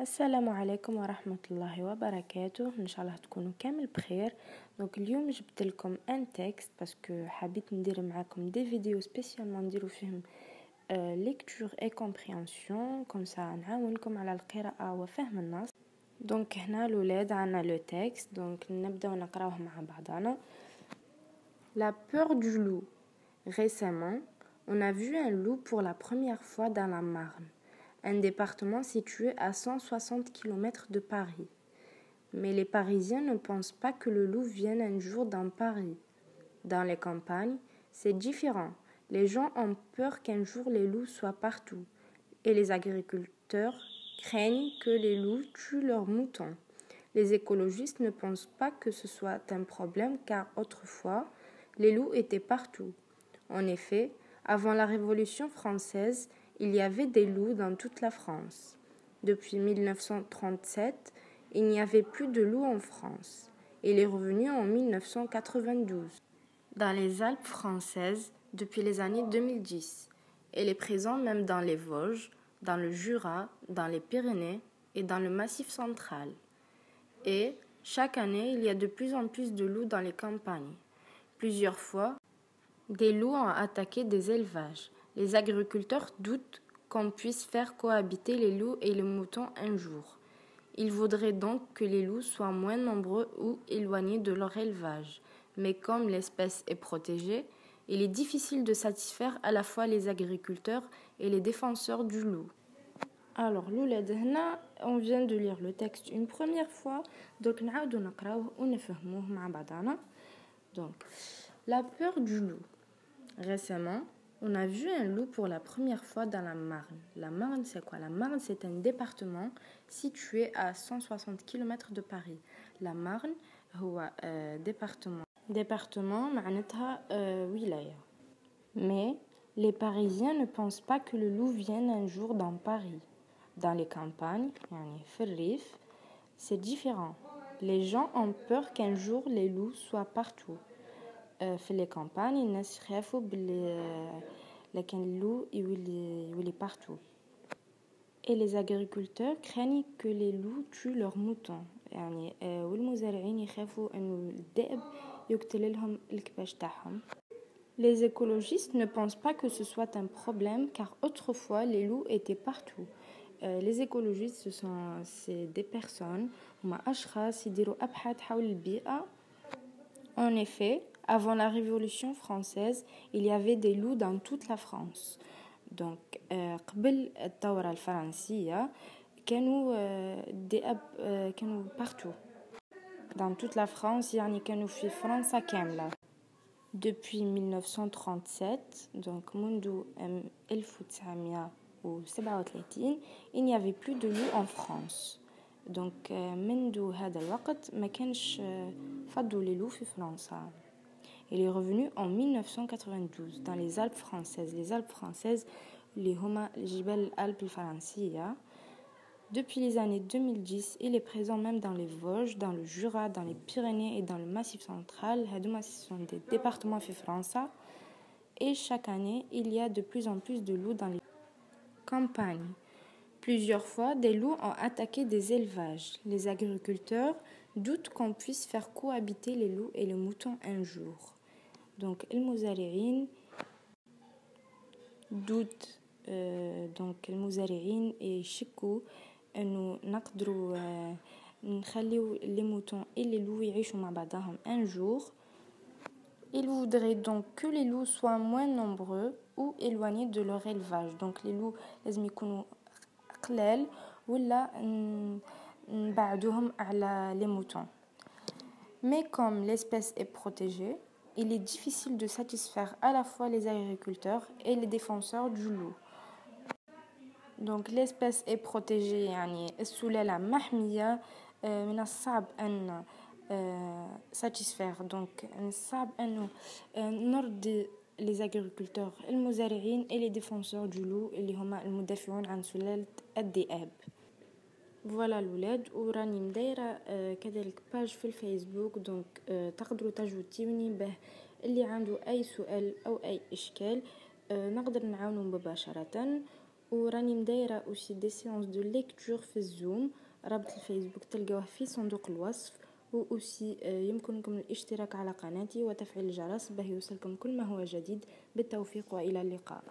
السلام عليكم ورحمة الله وبركاته. ان شاء الله تكونوا كامل بخير. دونك اليوم جبت لكم ان تكست باسكو حبيت ندير معاكم دي فيديو سبيسيالمون نديرو فيهم ليكتور اي كومبريهنسيون كوم سا نعاونكم على القراءة وفهم النص. دونك هنا الاولاد عنا لو تكست، دونك نبداو نقراوه مع بعضنا. La peur du loup. Récemment, on a vu un loup pour la première fois dans la Marne, un département situé à 160 km de Paris. Mais les Parisiens ne pensent pas que le loup vienne un jour dans Paris. Dans les campagnes, c'est différent. Les gens ont peur qu'un jour les loups soient partout. Et les agriculteurs craignent que les loups tuent leurs moutons. Les écologistes ne pensent pas que ce soit un problème car autrefois, les loups étaient partout. En effet, avant la Révolution française, il y avait des loups dans toute la France. Depuis 1937, il n'y avait plus de loups en France. Il est revenu en 1992. Dans les Alpes françaises, depuis les années 2010. Il est présent même dans les Vosges, dans le Jura, dans les Pyrénées et dans le Massif central. Et chaque année, il y a de plus en plus de loups dans les campagnes. Plusieurs fois, des loups ont attaqué des élevages. Les agriculteurs doutent qu'on puisse faire cohabiter les loups et les moutons un jour. Ils voudraient donc que les loups soient moins nombreux ou éloignés de leur élevage. Mais comme l'espèce est protégée, il est difficile de satisfaire à la fois les agriculteurs et les défenseurs du loup. Alors, l'oulad هنا, on vient de lire le texte une première fois, donc نعاودو نقراوه ونفهموه مع بعضنا. Donc, la peur du loup. Récemment, on a vu un loup pour la première fois dans la Marne. La Marne, c'est quoi? La Marne, c'est un département situé à 160 km de Paris. La Marne, c'est département. Département, معناتها ولاية. Mais les Parisiens ne pensent pas que le loup vienne un jour dans Paris. Dans les campagnes, يعني في الريف, c'est différent. Les gens ont peur qu'un jour les loups soient partout. في les campagnes, الناس يخافوا باللي لكن اللو يولي partout. Et les agriculteurs craignent que les loups tuent leurs moutons. يعني والمزارعين يخافوا انه الذئب يقتل لهم الكباش تاعهم. Les écologistes ne pensent pas que ce soit un problème car autrefois les loups étaient partout. Les écologistes c'est des personnes هما اشخاص يديروا ابحاث حول البيئة. En effet, avant la Révolution française, il y avait des loups dans toute la France. Donc, قبل الثورة الفرنسية كانوا الذئاب كانوا partout. Dans toute la France, يعني كانوا في فرنسا كاملة. Depuis 1937, donc منذ 1937, il n'y avait plus de loups en France. Donc منذ هذا الوقت ما كانش فضوا les loups في فرنسا. Il est revenu en 1992 dans les Alpes françaises. Les Alpes françaises, les هما جبال الألب الفرنسية. Depuis les années 2010, il est présent même dans les Vosges, dans le Jura, dans les Pyrénées et dans le Massif central. هادوما ce sont des départements في فرنسا. Et chaque année, il y a de plus en plus de loups dans les campagnes. Plusieurs fois, des loups ont attaqué des élevages. Les agriculteurs doutent qu'on puisse faire cohabiter les loups et les moutons un jour. Donc, المزارعين doutent donc المزارعين يشكوا انه نقدروا نخليو les moutons et les loups يعيشوا مع بعضهم un jour. Ils voudraient donc que les loups soient moins nombreux ou éloignés de leur élevage. Donc les loups لازم يكونوا قلال ولا نبعدوهم على les moutons. Mais comme l'espèce est protégée, il est difficile de satisfaire à la fois les agriculteurs et les défenseurs du loup. Donc l'espèce est protégée, يعني السلالة محمية من الصعب أن satisfaire. Donc الصعب أنه نرضي les agriculteurs المزارعين et les défenseurs du loup اللي هما المدافعون عن سلالة الذئاب. فوالا الولاد، وراني مدايره كذلك باج في الفيسبوك، دونك تقدروا تجوتيوني به اللي عنده اي سؤال او اي اشكال نقدر نعاونوا مباشره. وراني مدايره اوسي دي سيونس دو ليكتور في الزوم. رابط الفيسبوك تلقاوه في صندوق الوصف. واوسي يمكنكم الاشتراك على قناتي وتفعيل الجرس باه يوصلكم كل ما هو جديد. بالتوفيق والى اللقاء.